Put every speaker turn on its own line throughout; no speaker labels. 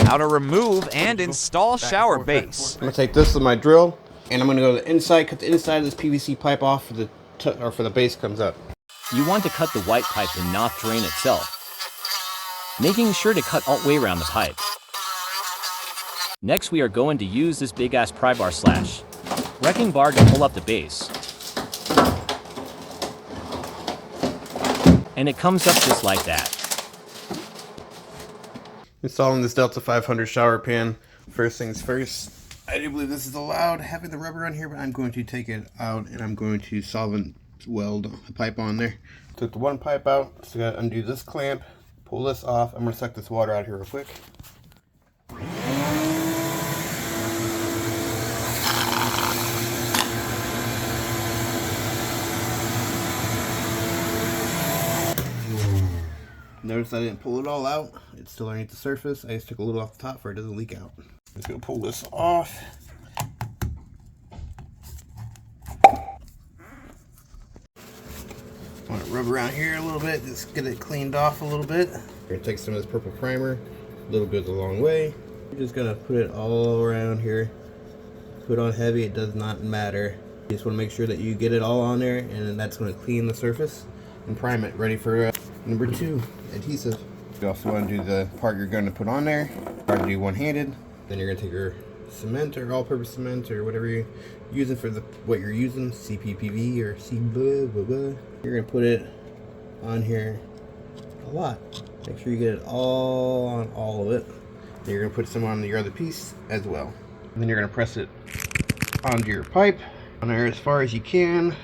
how to remove and install shower base.
I'm gonna take this with my drill, and I'm gonna go to the inside, cut the inside of this PVC pipe off for the base comes up.
You want to cut the white pipe and not drain itself, making sure to cut all the way around the pipe. Next, we are going to use this big ass pry bar slash wrecking bar to pull up the base. And it comes up just like that.
Installing this Delta 500 shower pan. First things first, I do believe this is allowed having the rubber on here, but I'm going to take it out and I'm going to solvent weld the pipe on there. Took the one pipe out, so I gotta undo this clamp, pull this off. I'm gonna suck this water out here real quick. Notice I didn't pull it all out. It's still underneath the surface. I just took a little off the top so it doesn't leak out. Just gonna pull this off. Want to rub around here a little bit, just get it cleaned off a little bit. We're gonna take some of this purple primer. A little goes a long way. We're just gonna put it all around here. Put on heavy, it does not matter. You just want to make sure that you get it all on there, and then that's going to clean the surface and prime it, ready for number 2, adhesive. You also want to do the part you're going to put on there. Hard to do one-handed. Then you're going to take your cement or all-purpose cement or whatever you're using for what you're using, CPPV or C blah blah blah. You're going to put it on here a lot. Make sure you get it all on all of it. Then you're going to put some on your other piece as well. And then you're going to press it onto your pipe on there as far as you can.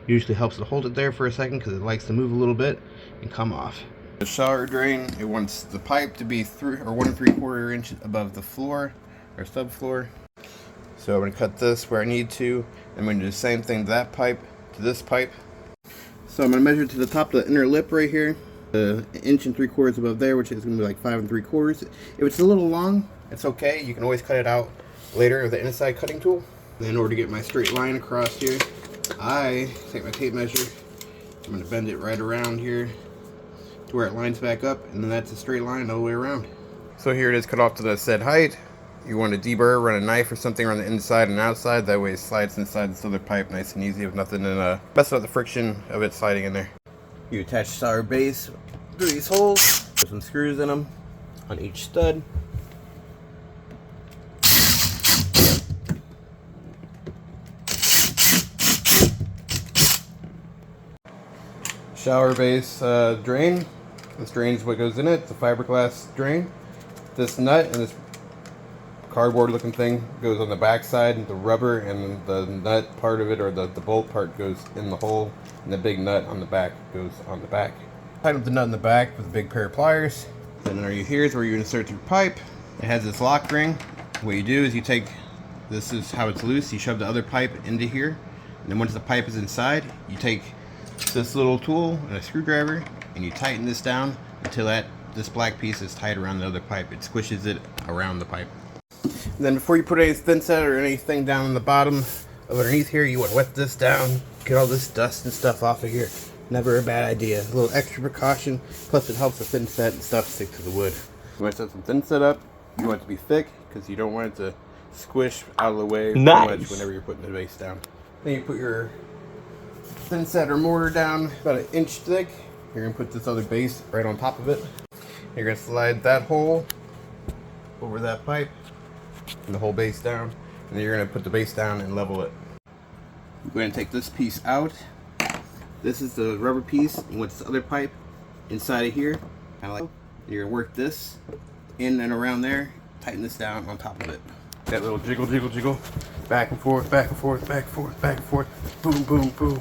Usually helps to hold it there for a second because it likes to move a little bit and come off. The shower drain, it wants the pipe to be 1 3/4 inches above the floor or subfloor. So I'm going to cut this where I need to. I'm going to do the same thing to that pipe, to this pipe. So I'm going to measure to the top of the inner lip right here, 1 3/4 inches above there, which is going to be like 5 3/4. If it's a little long, it's okay. You can always cut it out later with the inside cutting tool. In order to get my straight line across here, I take my tape measure. I'm going to bend it right around here to where it lines back up, and then that's a straight line all the way around. So here it is cut off to the said height. You want to deburr, run a knife or something around the inside and outside. That way it slides inside this other pipe nice and easy with nothing and messing up the friction of it sliding in there. You attach the shower base through these holes. Put some screws in them on each stud. Shower base drain. This drain is what goes in it. It's a fiberglass drain. This nut and this cardboard looking thing goes on the back side. The rubber and the nut part of it, or the bolt part, goes in the hole, and the big nut on the back goes on the back. Tighten up the nut in the back with a big pair of pliers. Then here's where you insert your pipe. It has this lock ring. What you do is you take, this is how it's loose, you shove the other pipe into here, and then once the pipe is inside, you take this little tool and a screwdriver and you tighten this down until this black piece is tight around the other pipe. It squishes it around the pipe. And then before you put any thin set or anything down in the bottom of underneath here, you want to wet this down, get all this dust and stuff off of here. Never a bad idea. A little extra precaution, plus it helps the thin set and stuff stick to the wood. You want to set some thin set up. You want it to be thick because you don't want it to squish out of the way too much whenever you're putting the base down. Then you put your thin set or mortar down about 1 inch thick. You're going to put this other base right on top of it. You're going to slide that hole over that pipe and the whole base down. And then you're going to put the base down and level it. We're going to take this piece out. This is the rubber piece, and with this other pipe inside of here, kind of like, you're going to work this in and around there, tighten this down on top of it. That little jiggle, jiggle, jiggle, back and forth, back and forth, back and forth, back and forth, boom, boom, boom.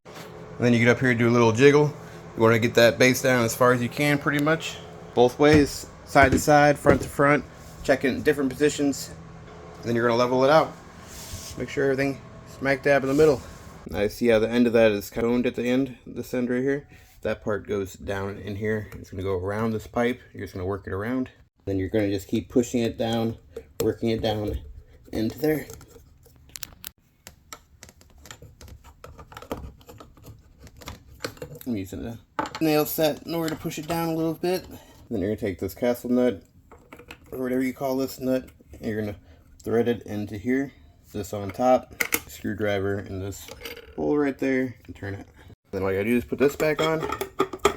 And then you get up here and do a little jiggle. You want to get that base down as far as you can, pretty much. Both ways, side to side, front to front, check it in different positions. And then you're going to level it out. Make sure everything is smack dab in the middle. Now you see how the end of that is coned at the end, this end right here. That part goes down in here. It's going to go around this pipe. You're just going to work it around. Then you're going to just keep pushing it down, working it down into there. I'm using a nail set in order to push it down a little bit. Then you're going to take this castle nut, or whatever you call this nut. You're gonna thread it into here, this on top, screwdriver in this hole right there, and turn it. Then all you gotta do is put this back on,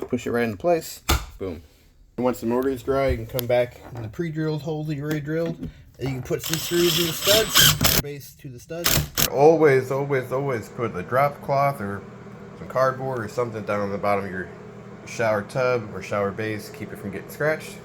push it right into place, boom. And once the mortar is dry, you can come back in the pre-drilled hole that you already drilled, and you can put some screws in the studs, base to the studs. Always, always, always put a drop cloth or some cardboard or something down on the bottom of your shower tub or shower base, keep it from getting scratched.